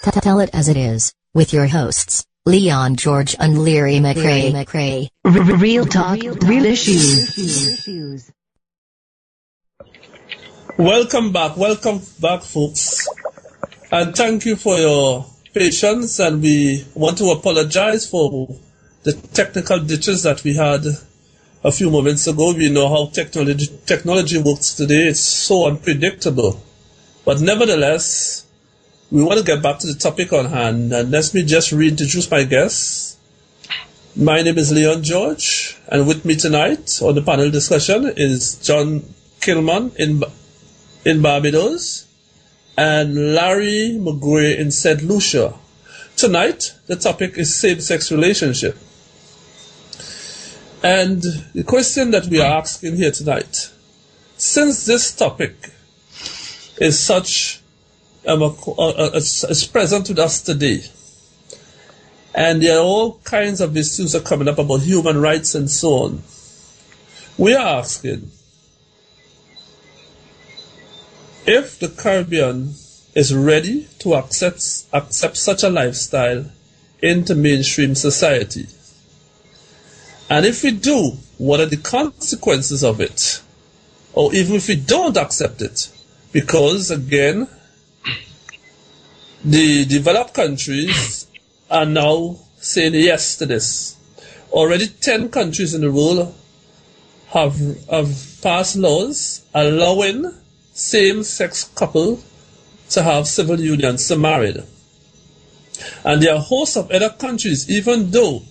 Tell it as it is, with your hosts, Leon George and Leary McRae. Real talk, real issues. Welcome back, folks. And thank you for your patience. And we want to apologize for the technical glitches that we had a few moments ago. We know how technology works today. It's so unpredictable. But nevertheless, we want to get back to the topic on hand. And let me just reintroduce my guests. My name is Leon George, and with me tonight on the panel discussion is John Kilman in Barbados and Larry McGray in St. Lucia. Tonight, the topic is same-sex relationship. And the question that we are asking here tonight, since this topic is such is present with us today, and there are all kinds of issues that are coming up about human rights and so on, we are asking if the Caribbean is ready to accept such a lifestyle into mainstream society. And if we do, what are the consequences of it? Or even if we don't accept it? Because, again, the developed countries are now saying yes to this. Already 10 countries in the world have passed laws allowing same-sex couples to have civil unions to marry. And there are a host of other countries, even though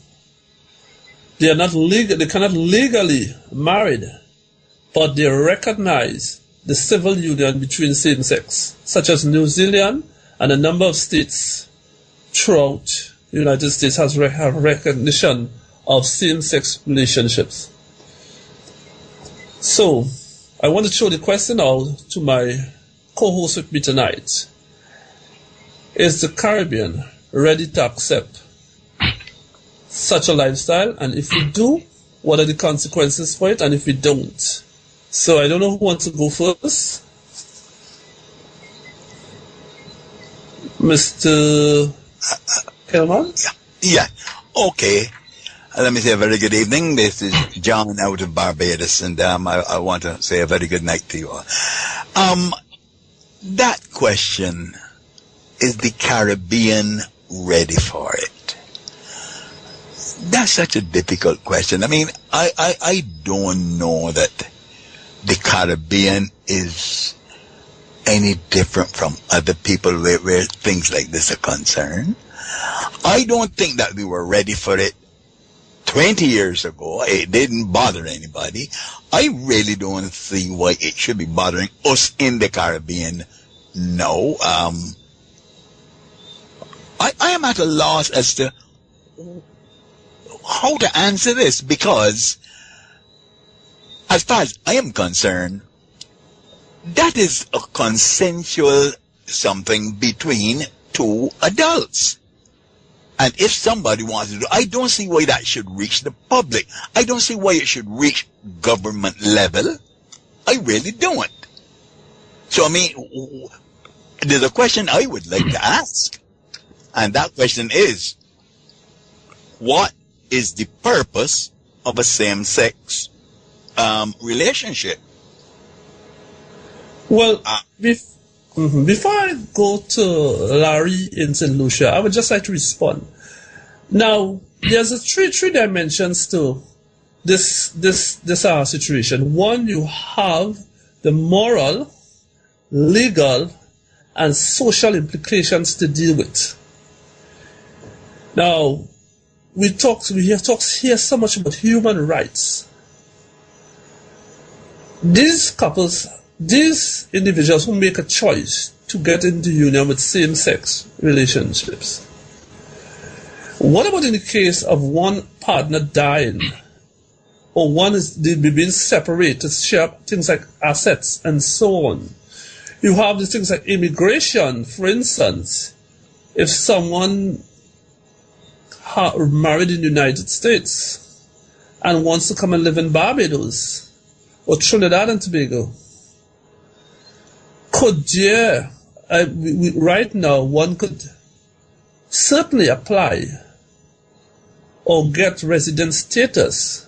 they are not legal, they cannot legally marry, but they recognize the civil union between same-sex, such as New Zealand and a number of states throughout the United States have recognition of same-sex relationships. So, I want to throw the question out to my co-host with me tonight. Is the Caribbean ready to accept such a lifestyle? And if we do, what are the consequences for it? And if we don't? So I don't know who wants to go first. Mr. Kelman? Yeah. Okay. Let me say a very good evening. This is John out of Barbados, and I want to say a very good night to you all. That question, is the Caribbean ready for it? That's such a difficult question. I mean, I don't know that the Caribbean is any different from other people where things like this are concerned. I don't think that we were ready for it 20 years ago. It didn't bother anybody. I really don't see why it should be bothering us in the Caribbean now. I am at a loss as to how to answer this, because as far as I am concerned, that is a consensual something between two adults. And if somebody wants to do, I don't see why that should reach the public. I don't see why it should reach government level. I really don't. So, I mean, there's a question I would like to ask. And that question is, what is the purpose of a same-sex relationship? Well, before I go to Larry in St. Lucia, I would just like to respond. Now, there's a three dimensions to this situation. One, you have the moral, legal, and social implications to deal with. Now, we hear so much about human rights. These couples, these individuals who make a choice to get into union with same-sex relationships, what about in the case of one partner dying, or one is being separated to share things like assets and so on? You have these things like immigration, for instance. If someone married in the United States and wants to come and live in Barbados or Trinidad and Tobago, could right now one could certainly apply or get resident status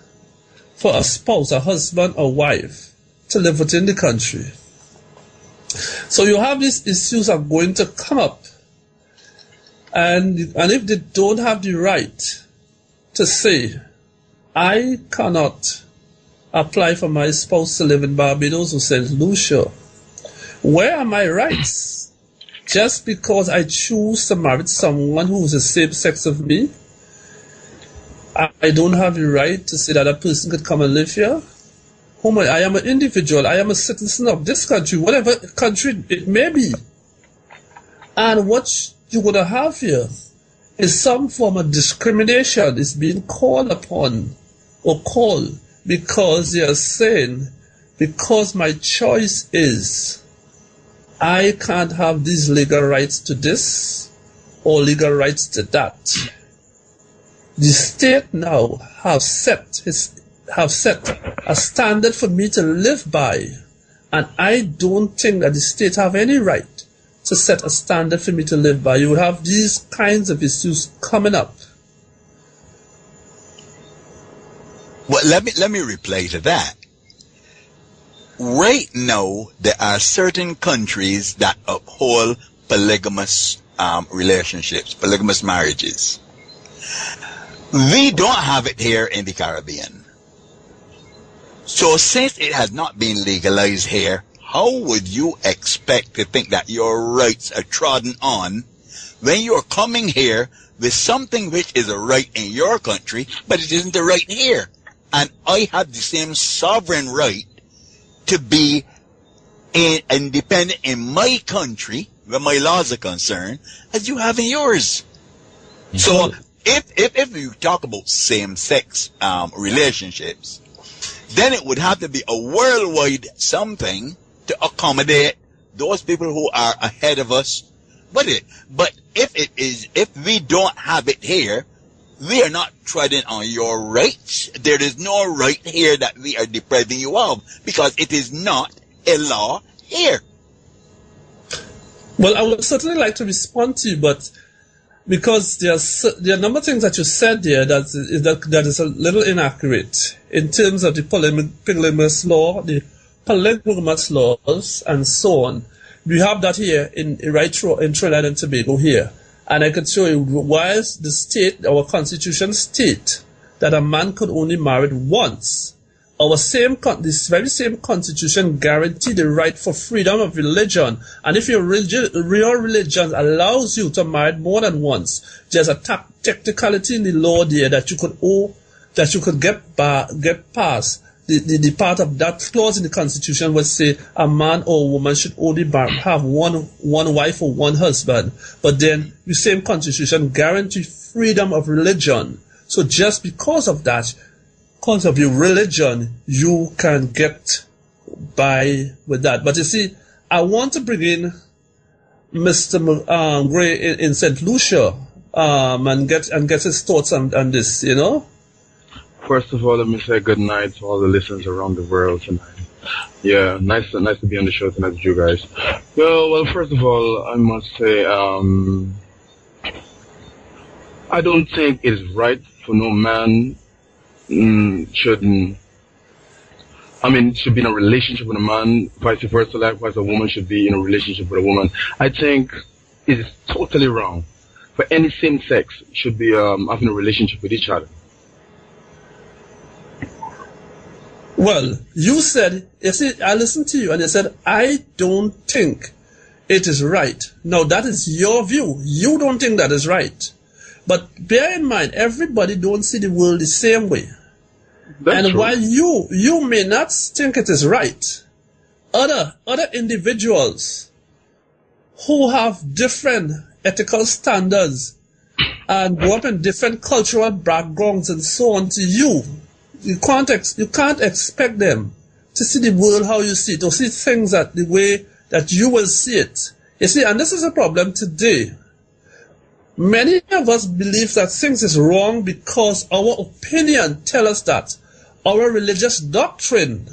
for a spouse, a husband or wife to live within the country. So you have these issues are going to come up, and if they don't have the right to say, I cannot apply for my spouse to live in Barbados or St. Lucia, where are my rights? Just because I choose to marry someone who is the same sex of me, I don't have the right to say that a person could come and live here? I am an individual. I am a citizen of this country, whatever country it may be. And what you're going to have here is some form of discrimination is being called upon or called because they are saying, because my choice is, I can't have these legal rights to this or legal rights to that. The state now have set a standard for me to live by, and I don't think that the state have any right to set a standard for me to live by. You will have these kinds of issues coming up. Well, let me reply to that. Right now, there are certain countries that uphold polygamous relationships, polygamous marriages. We don't have it here in the Caribbean. So since it has not been legalized here, how would you expect to think that your rights are trodden on when you're coming here with something which is a right in your country, but it isn't a right here? And I have the same sovereign right to be independent in my country, where my laws are concerned, as you have in yours. So if you talk about same-sex relationships, then it would have to be a worldwide something to accommodate those people who are ahead of us. But if we don't have it here, we are not treading on your rights. There is no right here that we are depriving you of, because it is not a law here. Well, I would certainly like to respond to you, but because there are a number of things that you said there that is a little inaccurate in terms of the polygamous law, the polygamous laws, and so on. We have that here in Trinidad and Tobago here. And I could show you, whilst the state, our constitution state that a man could only marry once, this very same constitution guaranteed the right for freedom of religion. And if your religion allows you to marry more than once, there's a technicality in the law there that you could get past. The part of that clause in the Constitution would say a man or a woman should only have one wife or one husband. But then the same Constitution guarantees freedom of religion. So just because of that, because of your religion, you can get by with that. But you see, I want to bring in Mr. Gray in St. Lucia and get his thoughts on this, you know. First of all, let me say good night to all the listeners around the world tonight. Yeah, nice to be on the show tonight with you guys. Well, first of all, I must say, I don't think it's right for no man should be in a relationship with a man, vice versa, likewise a woman should be in a relationship with a woman. I think it's totally wrong for any same sex should be having a relationship with each other. Well, you said, I listened to you and you said, I don't think it is right. Now, that is your view. You don't think that is right. But bear in mind, everybody don't see the world the same way. That's true. While you may not think it is right, other individuals who have different ethical standards and grew up in different cultural backgrounds and so on to you can't expect them to see the world how you see it, or see things the way that you will see it. You see, and this is a problem today. Many of us believe that things is wrong because our opinion tells us that. Our religious doctrine,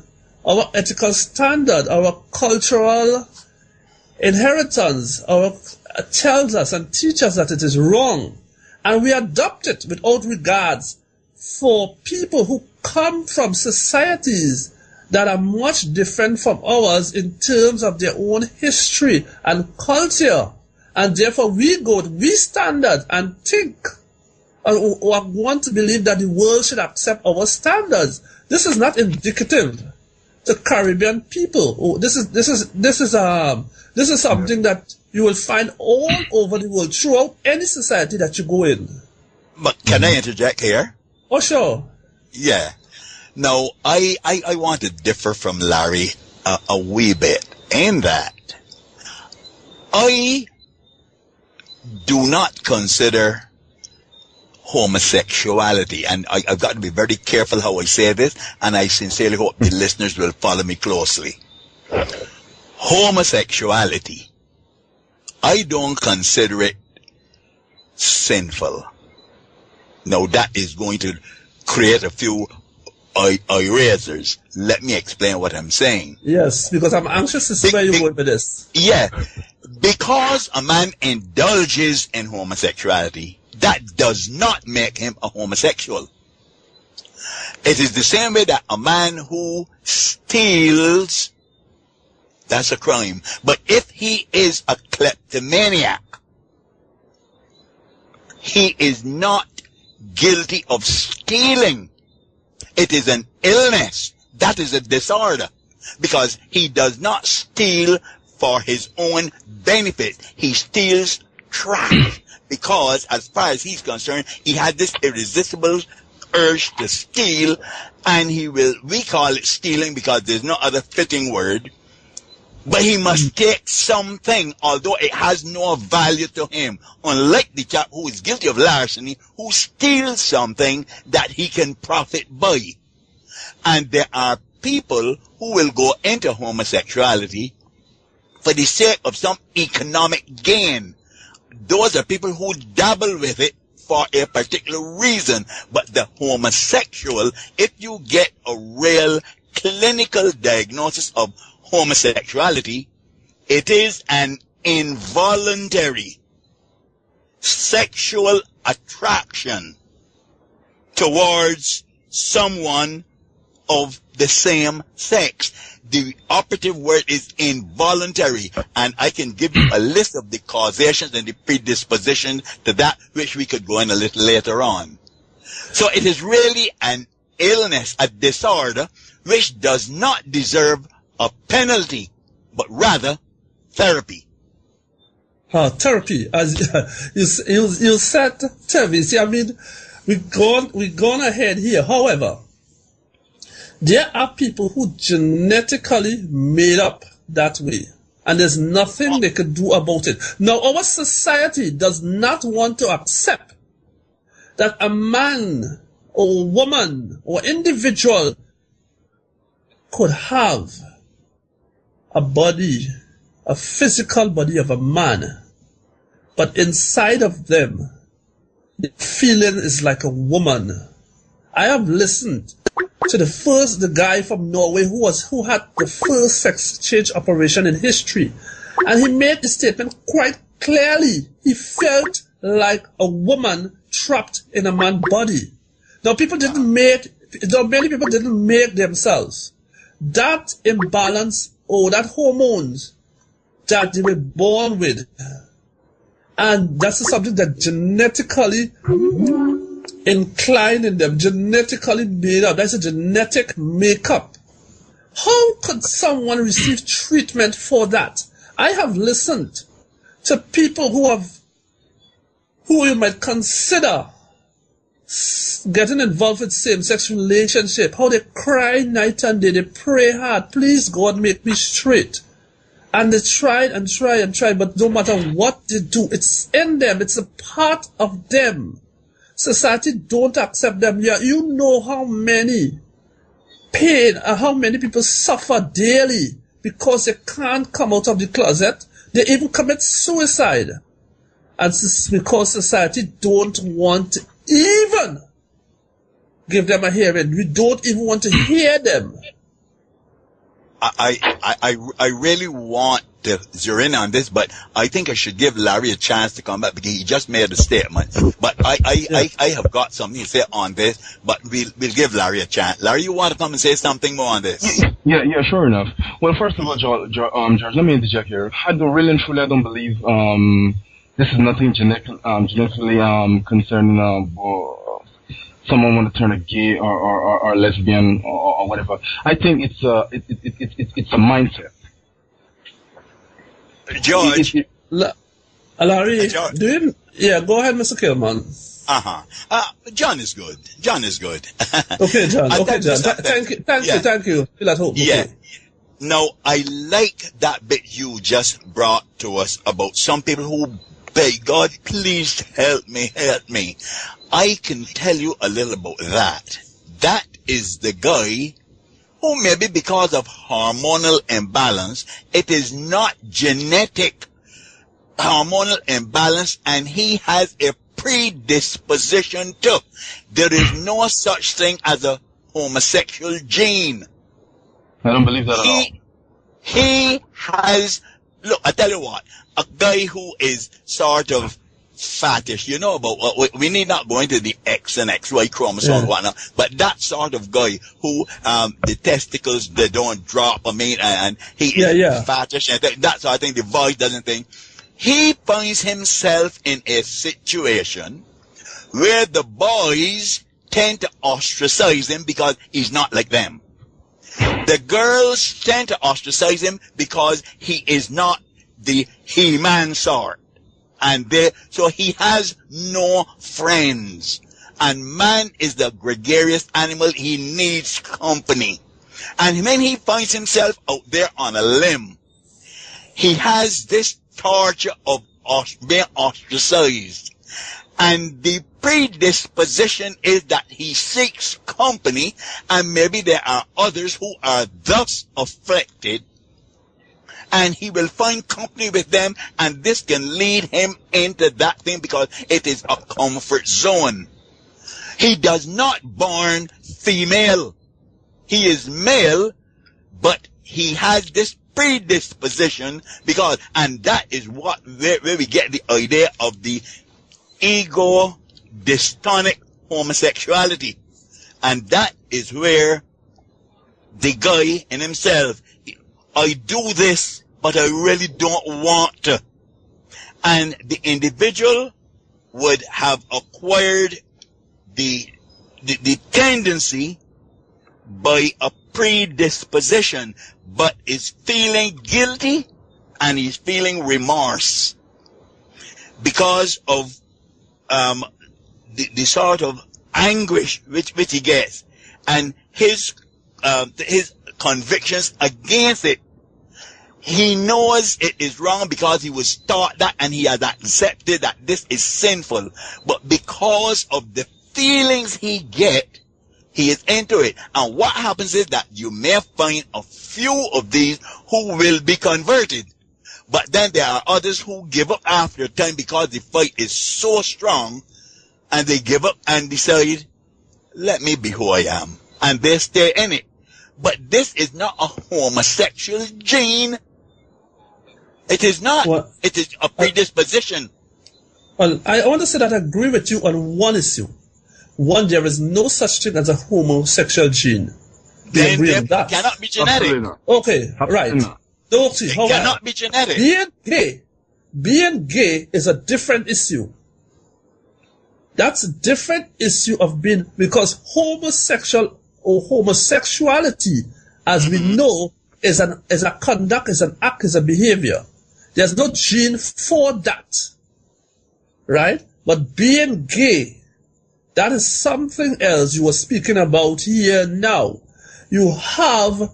our ethical standard, our cultural inheritance tells us and teaches us that it is wrong, and we adopt it without regards for people who come from societies that are much different from ours in terms of their own history and culture, and therefore we go with we standards and think or want to believe that the world should accept our standards. This is not indicative to Caribbean people. This is something that you will find all over the world throughout any society that you go in. But can I interject here? Oh, sure. Yeah. Now, I want to differ from Larry a wee bit in that I do not consider homosexuality, and I've got to be very careful how I say this, and I sincerely hope the listeners will follow me closely. Homosexuality, I don't consider it sinful. Now that is going to create a few erasers. Let me explain what I'm saying. Yes, because I'm anxious to see where you're going with this. Yeah, because a man indulges in homosexuality, that does not make him a homosexual. It is the same way that a man who steals, that's a crime. But if he is a kleptomaniac, he is not guilty of stealing. It is an illness. That is a disorder. Because he does not steal for his own benefit. He steals trash. Because as far as he's concerned, he had this irresistible urge to steal, and we call it stealing because there's no other fitting word. But he must take something, although it has no value to him. Unlike the chap who is guilty of larceny, who steals something that he can profit by. And there are people who will go into homosexuality for the sake of some economic gain. Those are people who dabble with it for a particular reason. But the homosexual, if you get a real clinical diagnosis of homosexuality, it is an involuntary sexual attraction towards someone of the same sex. The operative word is involuntary, and I can give you a list of the causations and the predispositions to that, which we could go in a little later on. So it is really an illness, a disorder, which does not deserve a penalty, but rather therapy. Therapy, as you said, therapy. See, I mean, we've gone ahead here. However, there are people who genetically made up that way, and there's nothing they could do about it. Now, our society does not want to accept that a man or woman or individual could have a body, a physical body of a man, but inside of them, the feeling is like a woman. I have listened to the guy from Norway who had the first sex change operation in history, and he made the statement quite clearly. He felt like a woman trapped in a man's body. Now, many people didn't make themselves. That imbalance or that hormones that they were born with, and that's something that genetically inclined in them, genetically made up. That's a genetic makeup. How could someone receive treatment for that? I have listened to people who you might consider getting involved with same-sex relationship, how they cry night and day, they pray hard, please God make me straight. And they tried and tried and tried, but no matter what they do, it's in them, it's a part of them. Society don't accept them. Yeah, you know how many pain and how many people suffer daily because they can't come out of the closet. They even commit suicide. And it's because society don't want to even give them a hearing. We don't even want to hear them. I really want to zero in on this, but I think I should give Larry a chance to come back because he just made a statement. But I have got something to say on this, but we'll give Larry a chance. Larry, you want to come and say something more on this? Yeah, sure enough. Well, first of all, George, let me interject here. I don't believe this is nothing genetically concerning someone want to turn a gay or lesbian or whatever. I think it's a mindset. George. Larry, George. Go ahead, Mr. Kilman. John is good. Okay, John. Thank you. Feel at home. Yeah. Okay. Now, I like that bit you just brought to us about some people who beg God, please help me. I can tell you a little about that. That is the guy who maybe because of hormonal imbalance, it is not genetic hormonal imbalance, and he has a predisposition to. There is no such thing as a homosexual gene. I don't believe that at all. He has, look, I tell you what, a guy who is sort of fattish, you know about, we need not go into the X and XY chromosome and whatnot, but that sort of guy who, the testicles, they don't drop, and he is fattish, and that's why I think the voice doesn't think. He finds himself in a situation where the boys tend to ostracize him because he's not like them. The girls tend to ostracize him because he is not the He-Man sort. So he has no friends. And man is the gregarious animal. He needs company. And when he finds himself out there on a limb, he has this torture of being ostracized. And the predisposition is that he seeks company, and maybe there are others who are thus afflicted, and he will find company with them, and this can lead him into that thing because it is a comfort zone. He does not born female. He is male, but he has this predisposition because, and that is where we get the idea of the ego dystonic homosexuality. And that is where the guy in himself, I do this, but I really don't want to. And the individual would have acquired the tendency by a predisposition, but is feeling guilty and he's feeling remorse because of the sort of anguish which he gets, and his convictions against it. He knows it is wrong because he was taught that, and he has accepted that this is sinful. But because of the feelings he get, he is into it. And what happens is that you may find a few of these who will be converted. But then there are others who give up after a time because the fight is so strong, and they give up and decide, let me be who I am. And they stay in it. But this is not a homosexual gene. It is not. Well, it is a predisposition. Well, I want to say that I agree with you on one issue. One, there is no such thing as a homosexual gene. Then it cannot be genetic. Okay, right. Don't see. It cannot be genetic. Being gay is a different issue. That's a different issue of being, because homosexual or homosexuality, as we know, is a conduct, is an act, is a behavior. There's no gene for that. Right? But being gay, that is something else you were speaking about here now. You have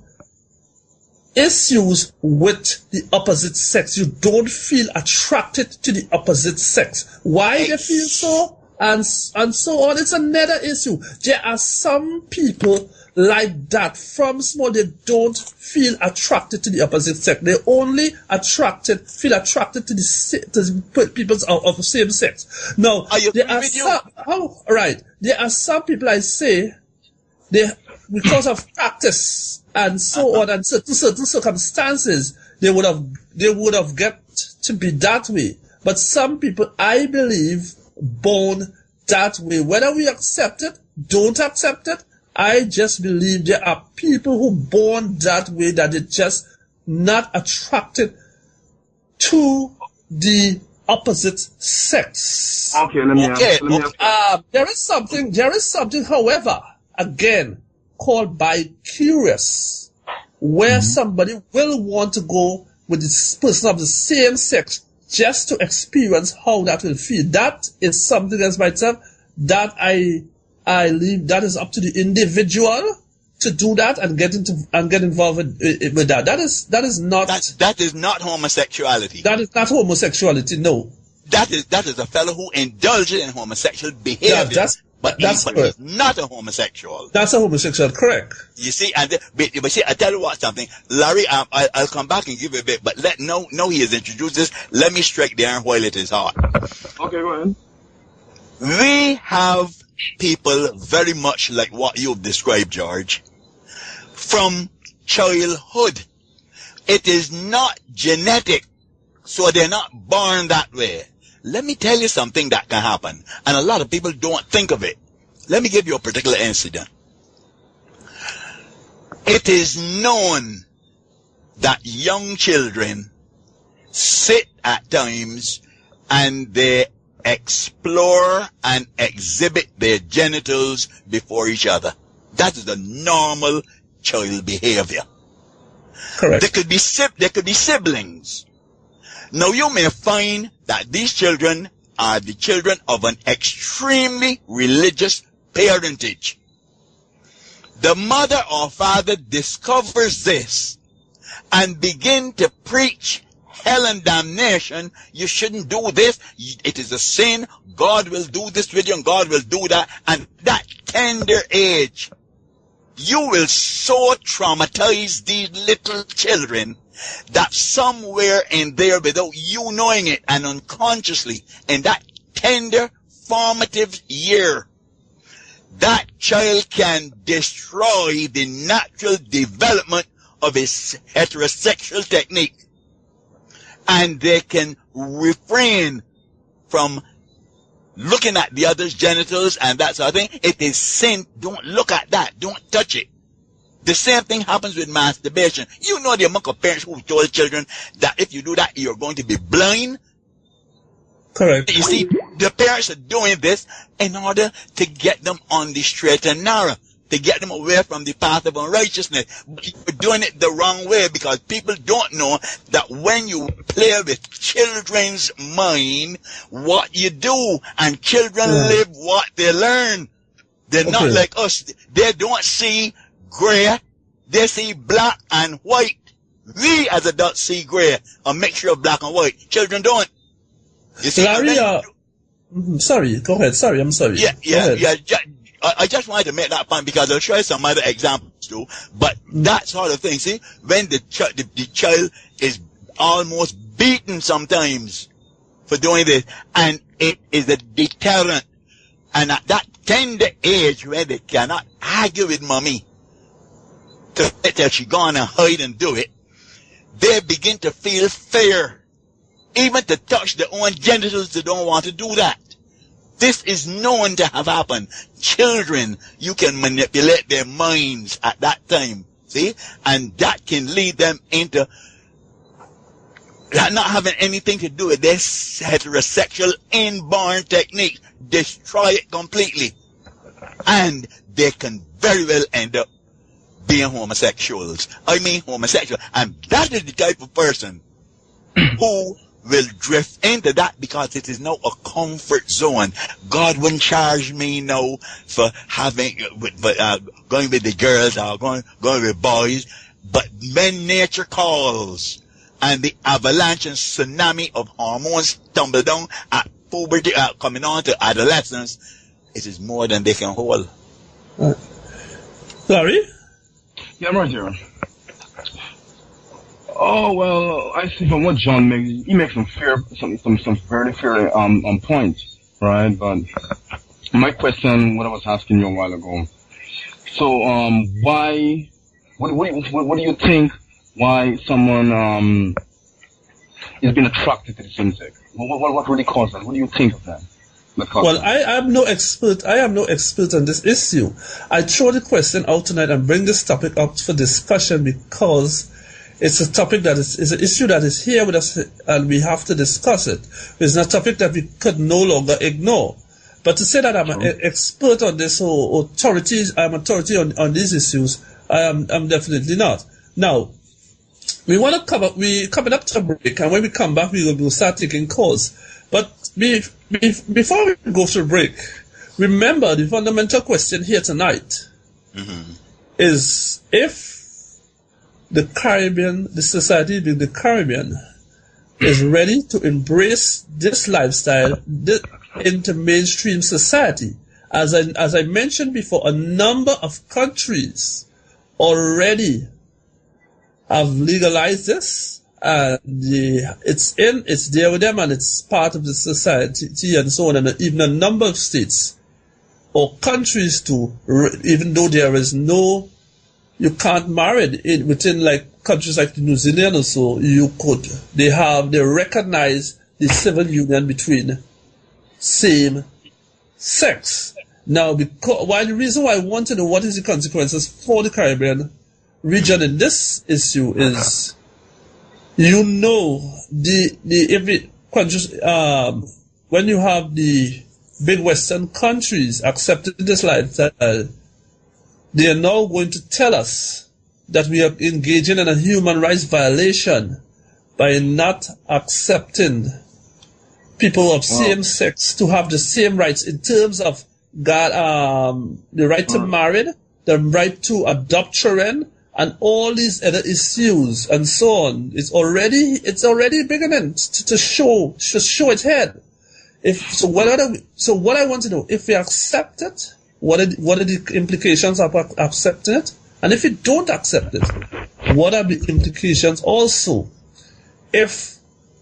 issues with the opposite sex. You don't feel attracted to the opposite sex. Why they feel so? And so on. It's another issue. There are some people like that from small. They don't feel attracted to the opposite sex. They only feel attracted to the people of the same sex. Now, there are some people I say, because of practice and so on and certain circumstances, they would have get to be that way. But some people, I believe, born that way. Whether we accept it, don't accept it, I just believe there are people who born that way, that they're just not attracted to the opposite sex. Okay, let me ask. There is something, however, again, called bi-curious, where somebody will want to go with this person of the same sex just to experience how that will feel. That is something as myself that I leave. That is up to the individual to do that and get involved with that. That is not homosexuality. That is not homosexuality. No. That is a fellow who indulges in homosexual behavior. But he's not a homosexual. That's a homosexual, correct? You see, but see, I tell you what, something, Larry. I'll come back and give you a bit, but no, he has introduced this. Let me strike the iron while it is hot. Okay, go ahead. We have people very much like what you've described, George, from childhood. It is not genetic, so they're not born that way. Let me tell you something that can happen, and a lot of people don't think of it. Let me give you a particular incident. It is known that young children sit at times and they explore and exhibit their genitals before each other. That is the normal child behavior. Correct. There could be siblings. Now you may find that these children are the children of an extremely religious parentage. The mother or father discovers this and begin to preach hell and damnation. You shouldn't do this. It is a sin. God will do this with you and God will do that. And that tender age, you will so traumatize these little children that somewhere in there, without you knowing it and unconsciously, in that tender formative year, that child can destroy the natural development of his heterosexual technique. And they can refrain from looking at the other's genitals and that sort of thing. It is sin. Don't look at that. Don't touch it. The same thing happens with masturbation. You know the amount of parents who told children that if you do that, you're going to be blind. Correct. You see, the parents are doing this in order to get them on the straight and narrow, to get them away from the path of unrighteousness. But you're doing it the wrong way, because people don't know that when you play with children's mind, what you do, and children live what they learn. They're not like us. They don't see gray, they see black and white. We as adults see gray, a mixture of black and white. Children don't. You see, Larry, sorry, go ahead. Sorry, I'm sorry. Yeah. I just wanted to make that point because I'll show you some other examples too. But that sort of thing, see, when the child is almost beaten sometimes for doing this, and it is a deterrent. And at that tender age where they cannot argue with mommy, till she gone and hide and do it, they begin to feel fear. Even to touch their own genitals, they don't want to do that. This is known to have happened. Children, you can manipulate their minds at that time, see? And that can lead them into not having anything to do with this heterosexual inborn technique. Destroy it completely. And they can very well end up being homosexuals. I mean homosexual. And that is the type of person who will drift into that because it is now a comfort zone. God wouldn't charge me now for having, going with the girls or going with boys. But when nature calls and the avalanche and tsunami of hormones tumble down at puberty, coming on to adolescence, it is more than they can hold. Sorry? Yeah, I'm right here. Oh well, I see from what John makes, he makes some very fair points, right? But my question, what I was asking you a while ago. So what do you think why someone is being attracted to the same sex? What really caused that? What do you think of that? Well, I am no expert. I am no expert on this issue. I throw the question out tonight and bring this topic up for discussion because it's a topic that is an issue that is here with us, and we have to discuss it. It's not a topic that we could no longer ignore. But to say that I'm an expert on this or I'm authority on these issues, I'm definitely not. Now, we want to coming up to a break, and when we come back, we will start taking calls. But before we go to break, remember the fundamental question here tonight is if the Caribbean, the society being the Caribbean, is ready to embrace this lifestyle into mainstream society. As I mentioned before, a number of countries already have legalized this, and it's there with them, and it's part of the society and so on, and even a number of states or countries too, even though there is no, you can't marry within like countries like New Zealand or so, they recognize the civil union between same sex. Now, the reason why I want to know what is the consequences for the Caribbean region in this issue is, every countries, when you have the big Western countries accepting this lifestyle, they are now going to tell us that we are engaging in a human rights violation by not accepting people of same sex to have the same rights in terms of the right to marry, the right to adopt children, and all these other issues and so on. It's already beginning to show its head. What I want to know, if we accept it, what are the implications of accepting it? And if we don't accept it, what are the implications also if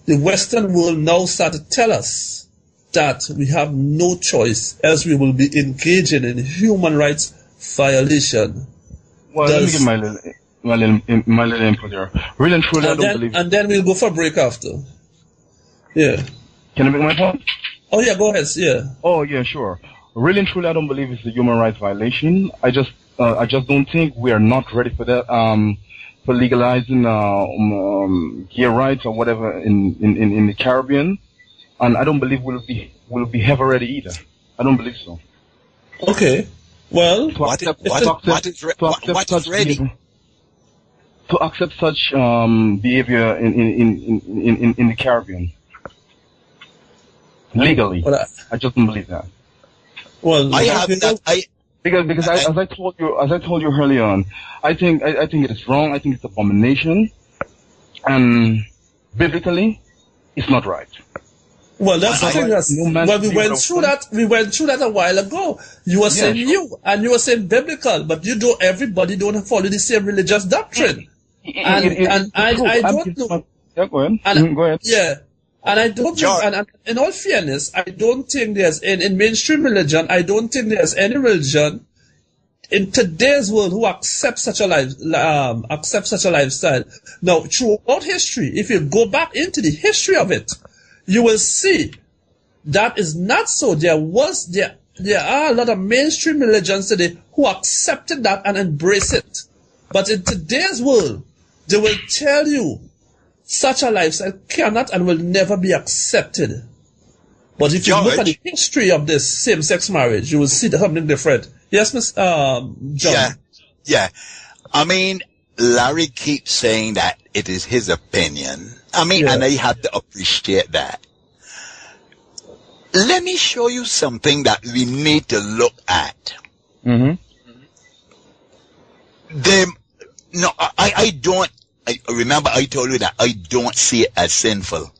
the Western world now start to tell us that we have no choice, else we will be engaging in human rights violation? Well, let me give my little input here. Really and truly, I don't believe. And then we'll go for a break after. Yeah. Can I make my point? Oh yeah, go ahead. Yeah. Oh yeah, sure. Really and truly, I don't believe it's a human rights violation. I just don't think we are not ready for that. For legalizing gay rights or whatever in the Caribbean, and I don't believe we'll be ever ready either. I don't believe so. Okay. Well, what is ready? To accept such behavior in the Caribbean legally, I just don't believe that. Well, because as I told you earlier on, I think it is wrong. I think it's abomination, and biblically, it's not right. Well, that's the thing. We went through that a while ago. You were saying and you were saying biblical, but everybody don't follow the same religious doctrine. And I don't know. Yeah, go ahead. Go ahead. Yeah. And I don't think, and in all fairness, I don't think there's, in mainstream religion, I don't think there's any religion in today's world who accepts such a lifestyle. Now, throughout history, if you go back into the history of it, you will see that is not so. There are a lot of mainstream religions today who accepted that and embrace it. But in today's world, they will tell you such a lifestyle cannot and will never be accepted. But if you look at the history of this same-sex marriage, you will see something different. Yes, Miss John? Yeah. I mean, Larry keeps saying that it is his opinion. I mean, and I have to appreciate that. Let me show you something that we need to look at. Mm-hmm. Remember I told you that I don't see it as sinful.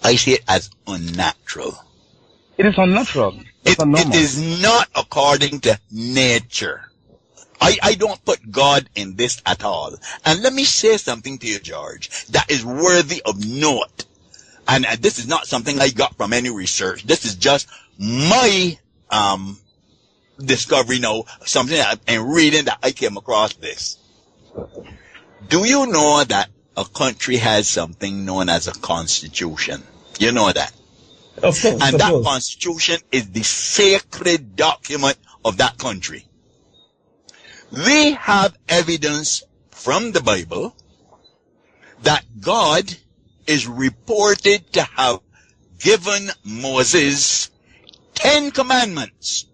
I see it as unnatural. It is unnatural. It is not according to nature. I don't put God in this at all. And let me say something to you, George, that is worthy of note. And this is not something I got from any research. This is just my discovery, something that I'm reading that I came across this. Do you know that a country has something known as a constitution? You know that? Of course. And of that course. constitution is the sacred document of that country. We have evidence from the Bible that God is reported to have given Moses 10 commandments,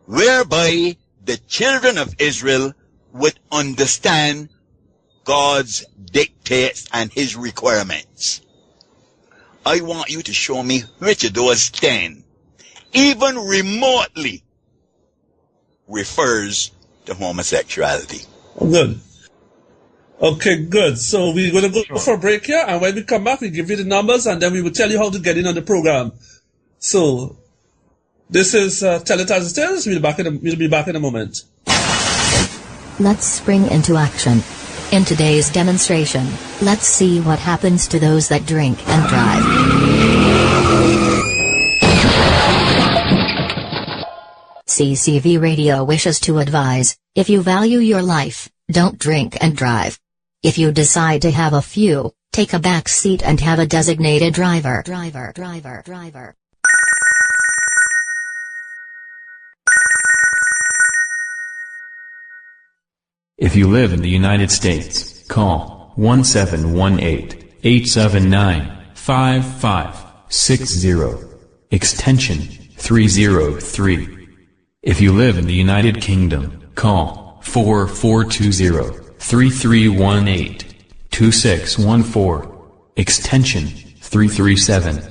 whereby the children of Israel would understand God's dictates and his requirements. I want you to show me which of those 10 even remotely refers to homosexuality. Good. Okay, good. So we're going to go for a break here, and when we come back, we give you the numbers, and then we will tell you how to get in on the program. So, this is Tell It As It Is. We'll be back in a moment. Let's spring into action. In today's demonstration, let's see what happens to those that drink and drive. CCV Radio wishes to advise, if you value your life, don't drink and drive. If you decide to have a few, take a back seat and have a designated driver. If you live in the United States, call 1718-879-5560, extension 303. If you live in the United Kingdom, call 4420-3318-2614, extension 337.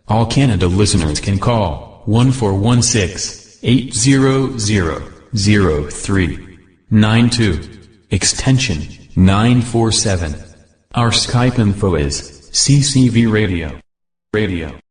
All Canada listeners can call 1416-800-0392, extension 947. Our Skype info is CCV Radio.